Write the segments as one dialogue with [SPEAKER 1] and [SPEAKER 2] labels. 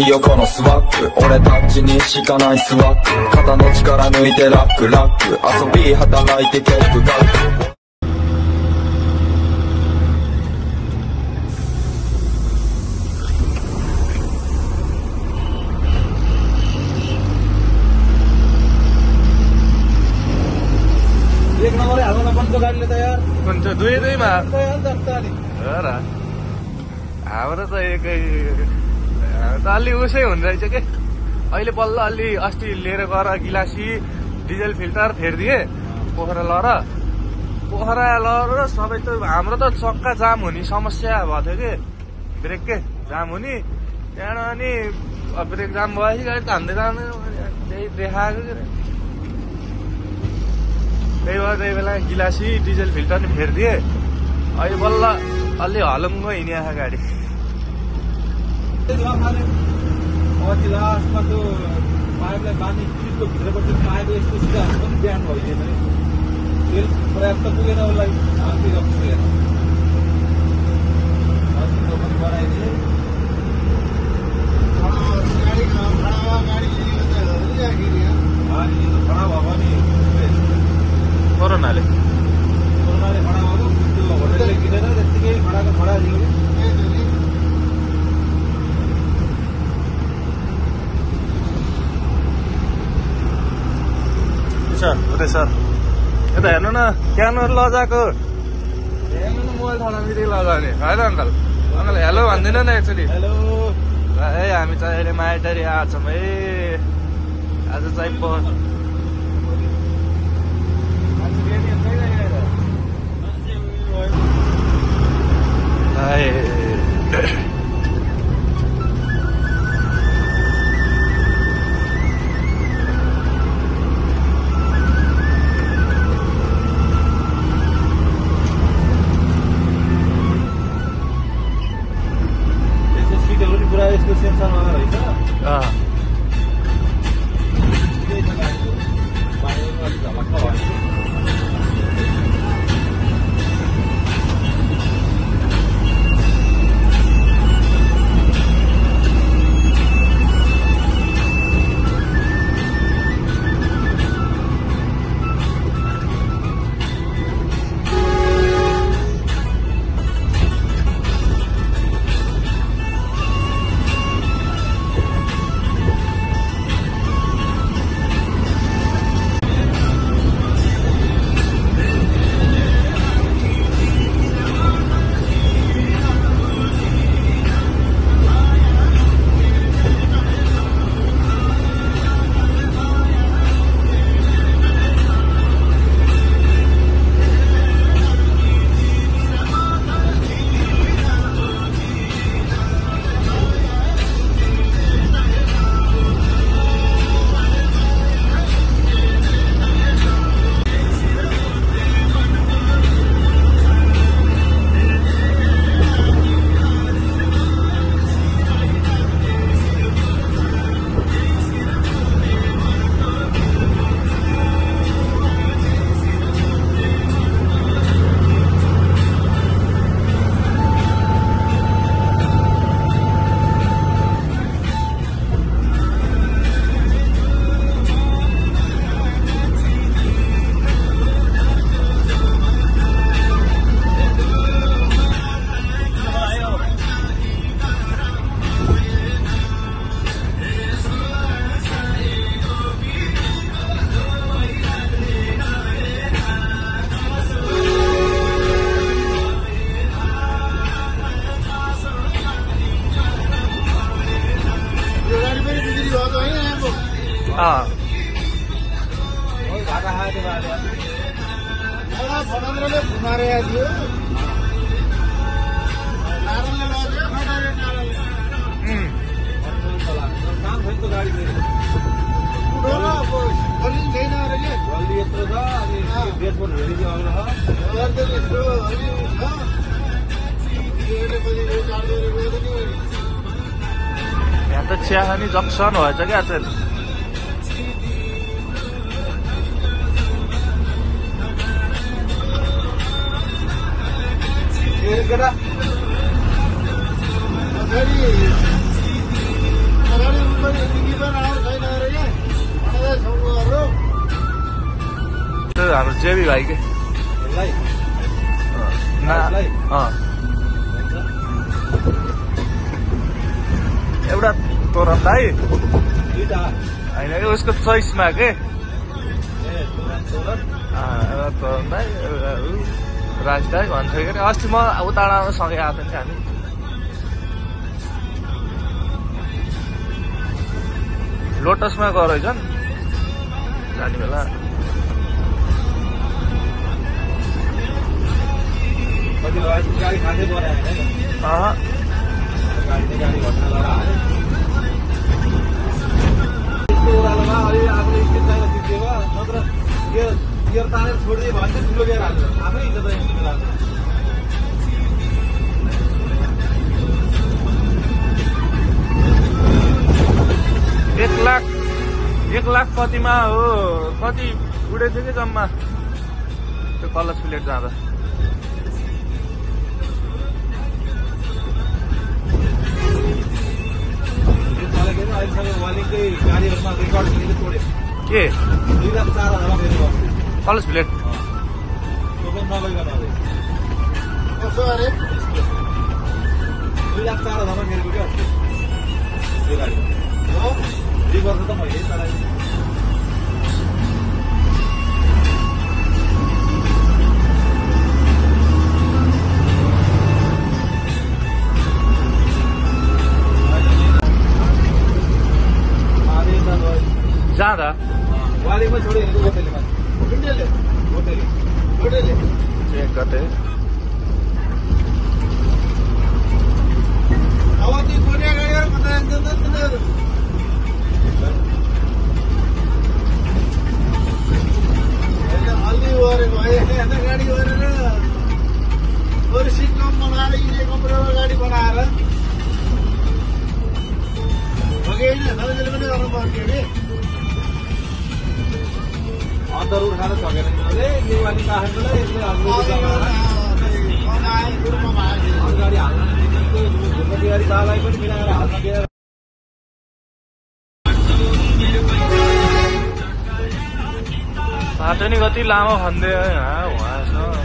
[SPEAKER 1] いよこのスワッグ、俺たちにしかないスワッグ、肩の力抜いてラックラック、遊び働いて曲が
[SPEAKER 2] एक number हाल्न नपर्छ गाडीले त यार
[SPEAKER 3] हुन्छ दुई दुईमा
[SPEAKER 2] हो
[SPEAKER 3] र हाम्रो त एकै त अलि उसै हुने रहेछ के अहिले बल्ल अलि अस्ति लिएर गएर गिलासी डिजल फिल्टर फेरिदिए पोखरा लर सबै त हाम्रो त चक्का जाम हुने समस्या भएको थियो कि ब्रेक के जाम हुने त्यहाँबाट अनि ब्रेक जाम भएपछि गाडी तान्दै जाँदैन त्यही देखाएको के त्यही भएर त्यही बेला गिलासी डिजल फिल्टर नि फेरिदिए अहिले बल्ल अलि हलुङ्गो हिँडिया गाडी
[SPEAKER 2] लास्टमा त्यो पाइपलाई बाँध्ने चिजको भित्रबाट पाइप यस्तो सिधाहरू पनि बिहान भइदिएन तेल पर्याप्त पुगेन उसलाई हालतिर पुगेन पनि बनाइदिए खडा भयो भने
[SPEAKER 3] कोरोनाले
[SPEAKER 2] खडा भयो त्यो होटलले किनेर त्यत्तिकै खडा दियो
[SPEAKER 3] उतै सर यता हेर्नु न क्यानर लजाएको मोबाइल थाहा बित्तिकै लगाउने होइन अङ्कल हेलो भन्दैन न एक्चुली
[SPEAKER 2] हेलो
[SPEAKER 3] ए हामी चाहिँ अहिले माइटरी आएको छौँ है आज चाहिँ
[SPEAKER 2] पुरा यस्तो सेन्सरमा रहेछ
[SPEAKER 3] यहाँ त चियाखानी जक्सन भएछ क्या चाहिँ हाम्रो जेबी भाइ के
[SPEAKER 2] यसलाई
[SPEAKER 3] एउटा तोरन दाई
[SPEAKER 2] दुईटा
[SPEAKER 3] होइन उसको चोइसमा के
[SPEAKER 2] ए तोरन
[SPEAKER 3] एउटा तोरन दाई एउटा राज दाई भन्छ के अरे अस्ति म उताडामा सँगै आएको थिएँ हामी लोटसमा गएर रहेछन् जाने बेला
[SPEAKER 2] कति गाडी खाँदै बनायो होइन गाडी घटना लगाएर हाल्यो ओह्रालोमा अहिले आफूले स्टेट चाहिएर सिक्थ्यो नत्र गियर तानेर छोडिदियो भने चाहिँ ठुलो गियर हाल्छ आफै इज्जत लाग्छ
[SPEAKER 3] 1 लाख कतिमा हो कति उडेको थियो कि जम्मा त्यो कलच प्लेट जाँदा
[SPEAKER 2] वालिङकै गाडीहरूमा रेकर्ड छोड्यो
[SPEAKER 3] के
[SPEAKER 2] 2,04,000 फेरि गर्छ
[SPEAKER 3] कलच प्लेट
[SPEAKER 2] त्यो पनि नगइकन कसो अरे 2,04,000 फेरिको क्या त्यो गाडी हो 2 वर्ष त मैले चलाएँ
[SPEAKER 3] जाँदा
[SPEAKER 2] वालिङमा छोड्यो हेरेको होटेलमा होटेलले
[SPEAKER 3] चेक गर्दै
[SPEAKER 2] अब त्यो छोडिया गाडीहरू कता जान्छ त तिनीहरू अलि गरे भयो यता गाडी गरेर अरू सिट कम बनाएर यिनीहरू कम्प्युटरमा गाडी बनाएर भगेन तपाईँले पनि गर्नु पर्थ्यो अरे अन्तर उठाएर सकेन नेपाली काठमाडौँलाई गाडी हाल्न गाडी दालाई पनि मिलाएर हाल्न दिएर
[SPEAKER 3] बाटो नि कति लामो खन्दै उहाँसँग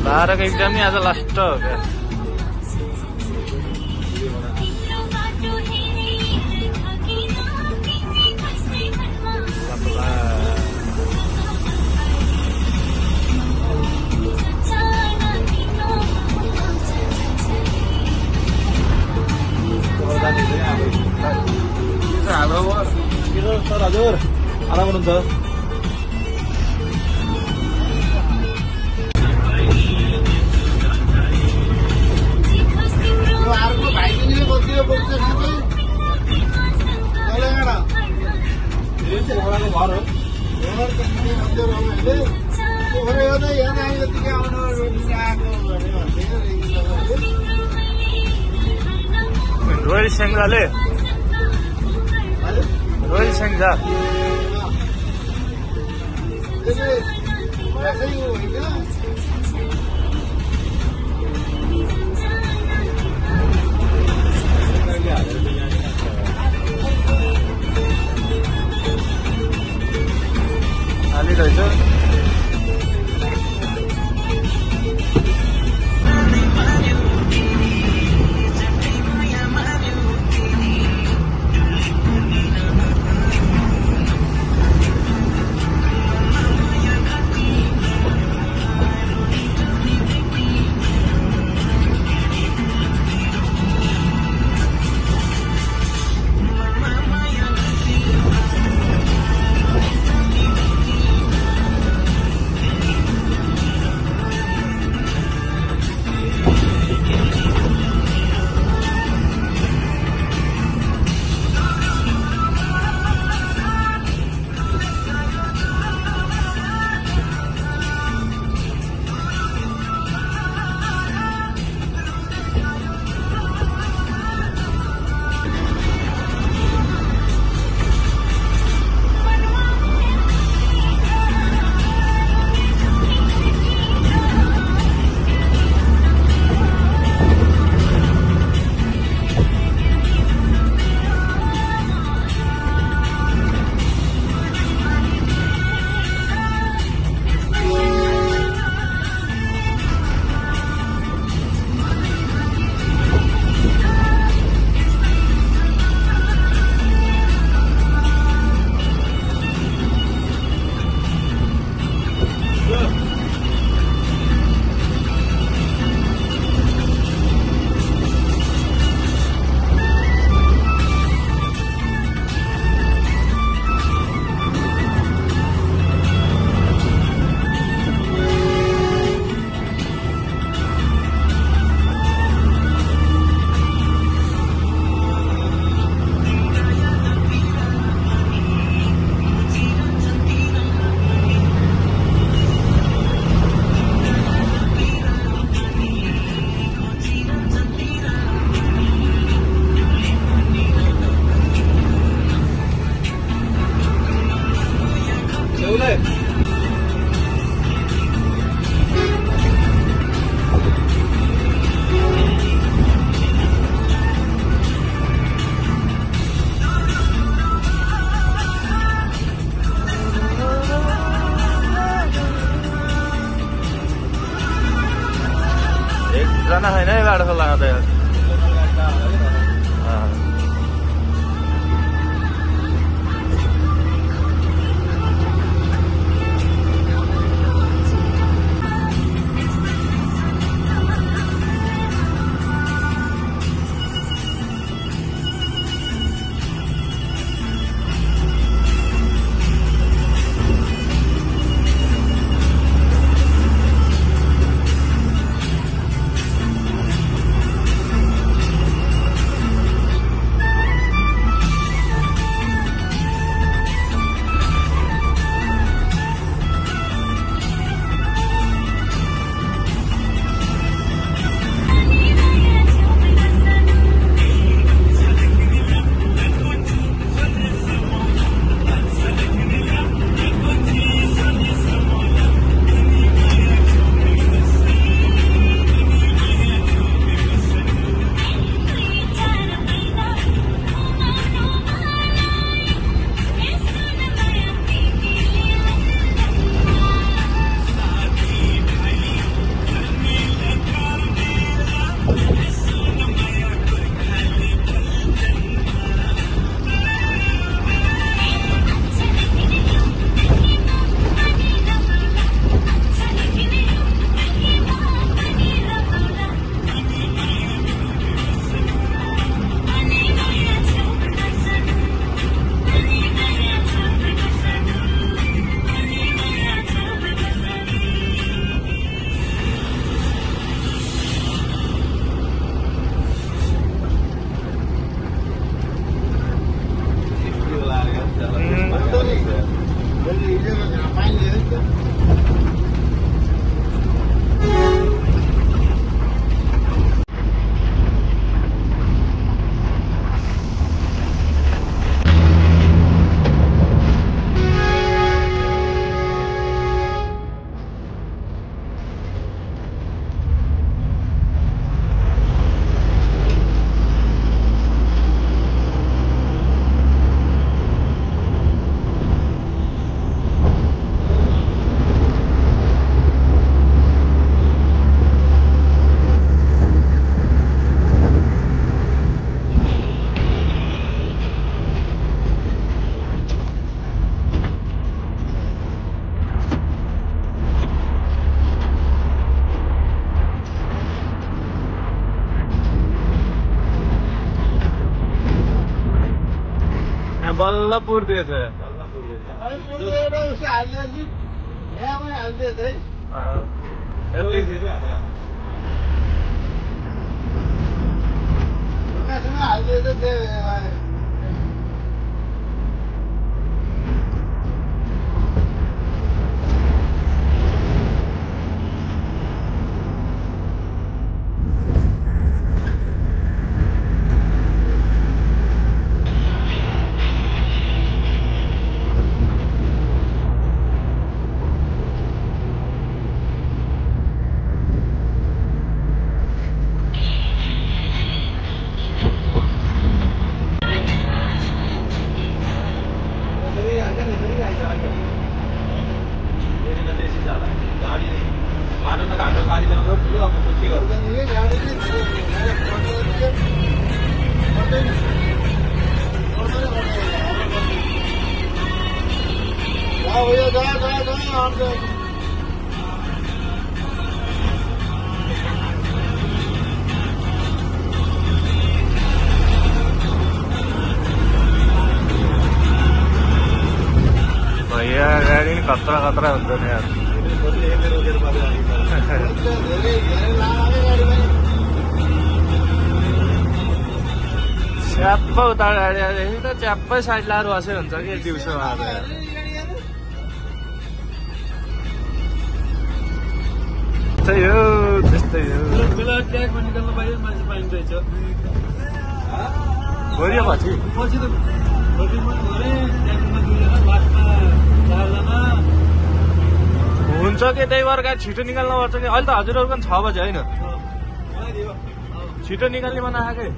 [SPEAKER 3] बाह्रको एक्जाम नि आज लास्ट हो क्या
[SPEAKER 2] सर हजुर आराम हुनुहुन्छ अर्को भाइले बस्यो बोल्छ घर हो
[SPEAKER 3] रोयल सेङ्जाले रोयल सेङ्जा हालिरहेछ गाडो खोला त यार बल्ल पुर्दिएछ भैया गाडी नि खतरा खतरा हुन्छ नि यार च्याप्प उता गाडी आएदेखि त च्याप्पै साइड लाएर बसे हुन्छ कि दिउँसोमा त्यस्तै हो त्यस्तै हो गऱ्यो हुन्छ कि त्यही भएर गाडी छिटो निकाल्नु पर्छ कि अहिले त हजुरहरूको पनि 6 बजे होइन छिटो निकाल्ने मन आएकै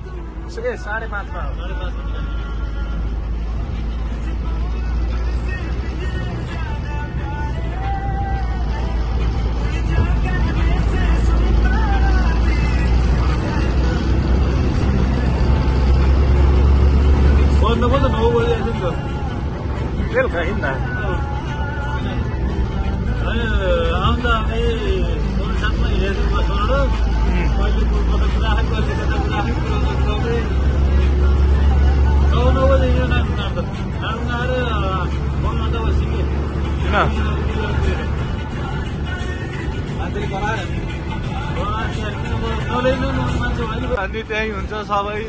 [SPEAKER 3] 5:30मा
[SPEAKER 2] बजे आइसक्यो
[SPEAKER 3] बेलुका हिँड्न
[SPEAKER 2] आउँदा हामी 7:30 हिँडेको बसबाट कहिले पुलबाट राखेको कहिले कता राखेको 9 बजे हिँड्यो नाच्नु आएर फोनमा त बसिक्यो
[SPEAKER 3] किन
[SPEAKER 2] मान्छेले करायो मान्छे भयो
[SPEAKER 3] अनि त्यही हुन्छ सबै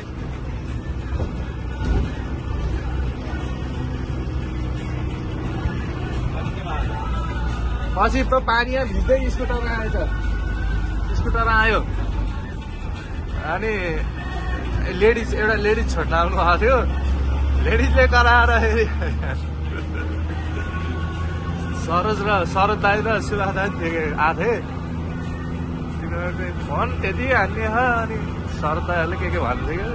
[SPEAKER 3] पछि त पानी भिज्दै स्कुटर आएछ स्कुटर आयो अनि एउटा लेडिज छोड्न आउनु भएको थियो लेडिजले कराएर सरोज दाई र सुभाष दाई आएको थिए तिनीहरू फोन त्यति हान्ने अनि शरद दाईहरूले के भन्थ्यो क्या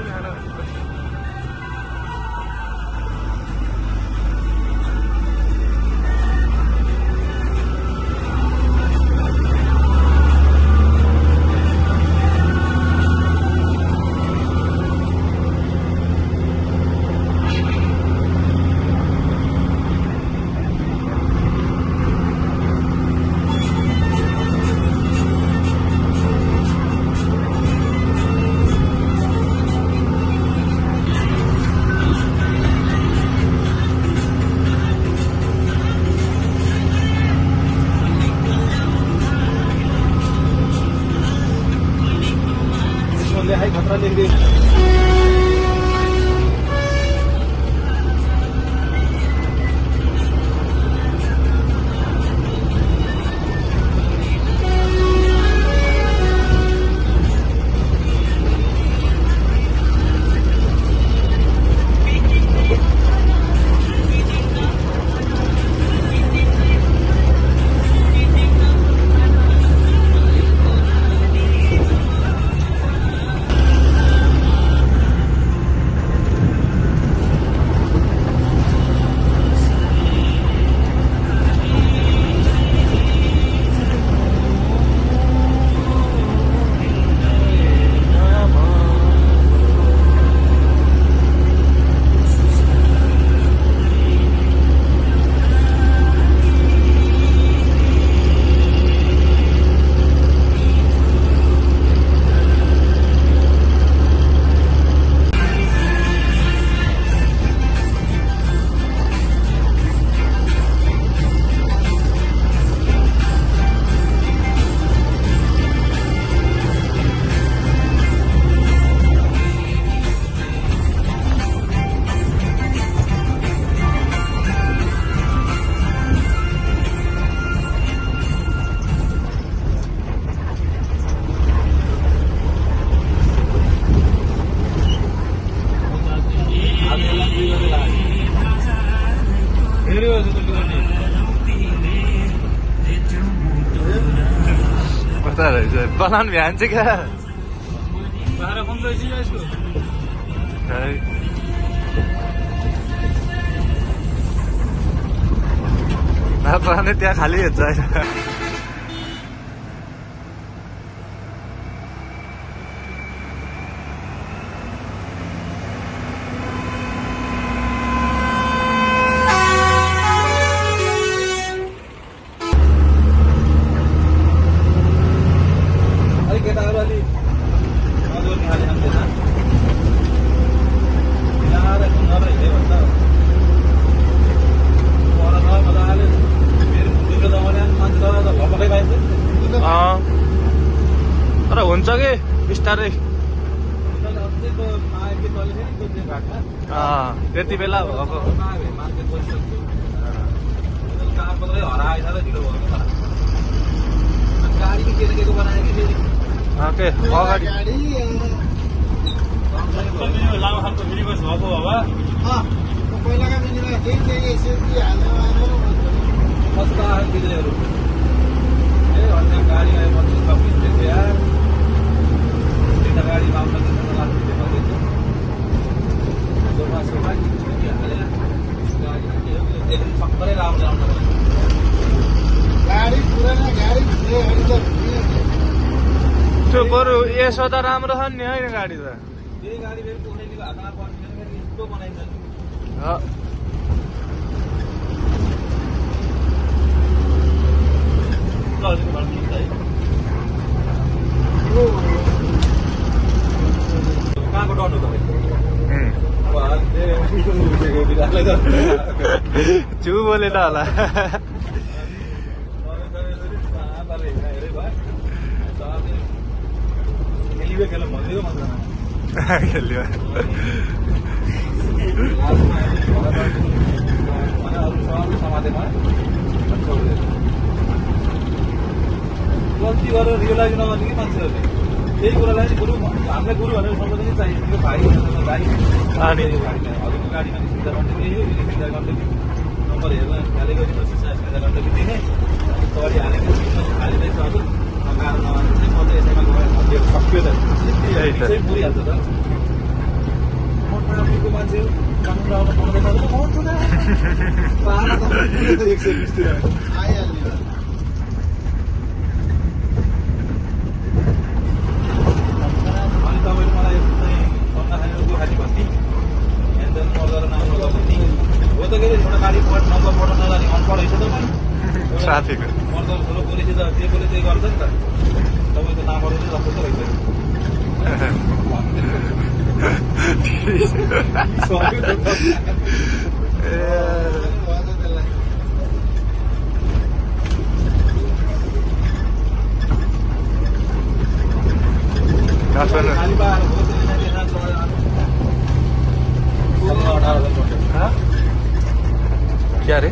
[SPEAKER 2] खतरा लेख दे बनाउनु भ्यान्छ क्या
[SPEAKER 4] 12-15 यसको
[SPEAKER 3] त्यहाँ खाली हुन्छ तर हुन्छ कि बिस्तारै त्यति बेला भएको अगाडि
[SPEAKER 4] लामो खालको मिनिबस भएको बाबा
[SPEAKER 2] पहिलाका मिनिबस त्यही कस्ता बिजुलीहरू अन्य गाडी आयो 26 देखि यार तीनटा गाडी आउँदा किन लाग्छ त्यो पनि जोमा सोमा के हाले गाडी के हो देखि सक्करै राम्रो गाडी पुरानो गाडी
[SPEAKER 3] त्यो बरु यसो त राम्रो छ नि हैन गाडी त
[SPEAKER 2] त्यही गाडी फेरि कुनैले हातमा पर्दैन फेरि यस्तो बनाइन्छ कहाँको डर हो
[SPEAKER 3] चु बोले त होला खेल्यो
[SPEAKER 2] गल्ती गरेर रियलाइज नगर्ने कि मान्छेहरूले त्यही कुरालाई गुरु हामीलाई गुरु भनेर सम्झने चाहियो त्यो भाइ भाइ हजुरको गाडीमा सिधा गर्दै सिधा गर्दै नम्बर हेर्न ख्यालै गरिदिनु सिधा गर्दै दिने सरी हालेको हालिँदैछ हजुर कारण चाहिँ म चाहिँ यसैमा गएर भनिदिएर सक्यो त चाहिँ पुरिहाल्छ त म ट्राफिकको मान्छे कानुन आउनु पाउँदैन त 120 तिर आइहाल्ने
[SPEAKER 3] ट्राफिक
[SPEAKER 2] ठुलो पुलिस त जे बोले त्यही गर्छ नि त तपाईँको नामहरू चाहिँ जस्तो त रहेछ
[SPEAKER 3] क्या रे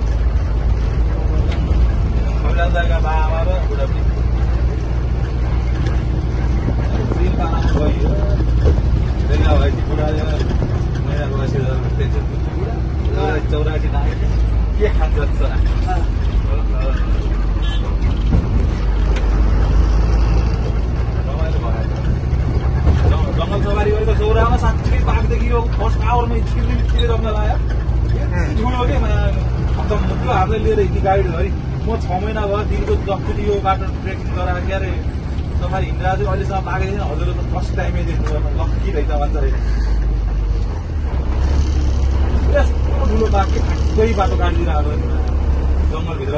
[SPEAKER 2] का बाबा र बुढाबुढी गयो बेला भएपछि बुढाले महिना बसेर टेन्सन बुढा 84 नागेको के खान्छ रमाइलो भयो जङ्गल सवारी गरेको चौरामा साँच्चै बाघ देखिरहेको फर्स्ट आवरमा छिर्ने रम्न लाग्यो ठुलो के त्यो हामीले लिएर हिँड्ने गाडी है म 6 महिना भयो दिनको 10 चोटि यो बाटो ट्रेकिङ गराएर के अरे सफारी हिँडेर चाहिँ अहिलेसम्म पाएको छैन हजुर त फर्स्ट टाइमै देख्नु लक्की रहेछ भन्छ अरे यस्तो ठुलो बाघ के ठ्याक्कै बाटो काटिदिएर आएको जङ्गलभित्र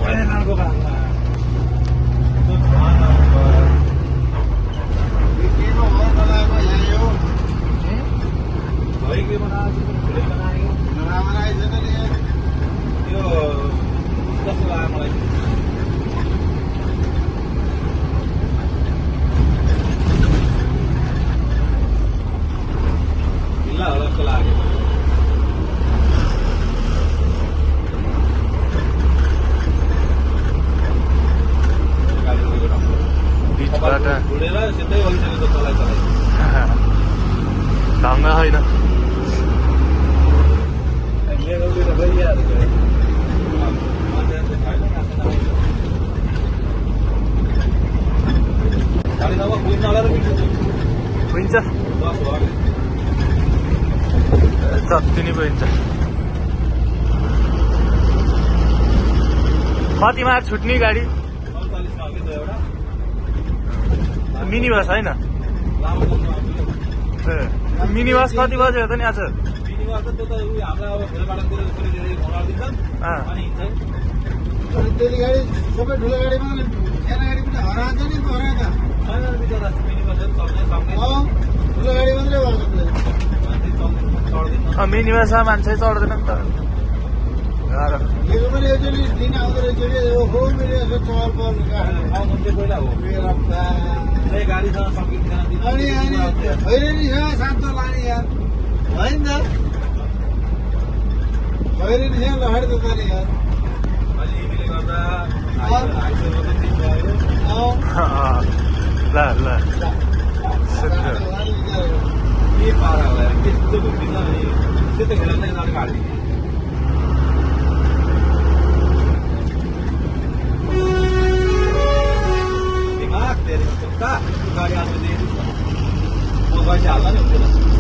[SPEAKER 2] बढे नानको बाघमा के बनाएको ठुलै बनाएको यो कस्तो लाग्यो मलाई ढिल्ला होला जस्तो लाग्यो ढुडेर सिधै भइसक्यो चलाइ
[SPEAKER 3] ढङ्ग होइन बुझ्छ जति नै बुझ्छ कतिमा छुट्ने गाडी मिनी बस होइन मिनी बस कति बज्यो त नि आज
[SPEAKER 5] सबै ठुलो गाडीमा सानो गाडी पनि हरान्छ नि हराउँदा ठुलो गाडी मात्रै भएको
[SPEAKER 3] मिनी बसमा मान्छे चढ्दैन नि त
[SPEAKER 5] मेरो पनि एकचोटि दिन आउँदो रहेछ हो मेरो यसो चहल पहल अनि खैरेनीसँग शान्त लाने यार होइन त खैरेनीसँग लहर त जाने यार
[SPEAKER 3] ल ल
[SPEAKER 2] के पारा होला त्यस्तो घुम्दिन्छ अनि त्यस्तो खेला नै गाडी दिमाग तेरे गाडी आएको म गएपछि हाल्दा नि हुन्थेन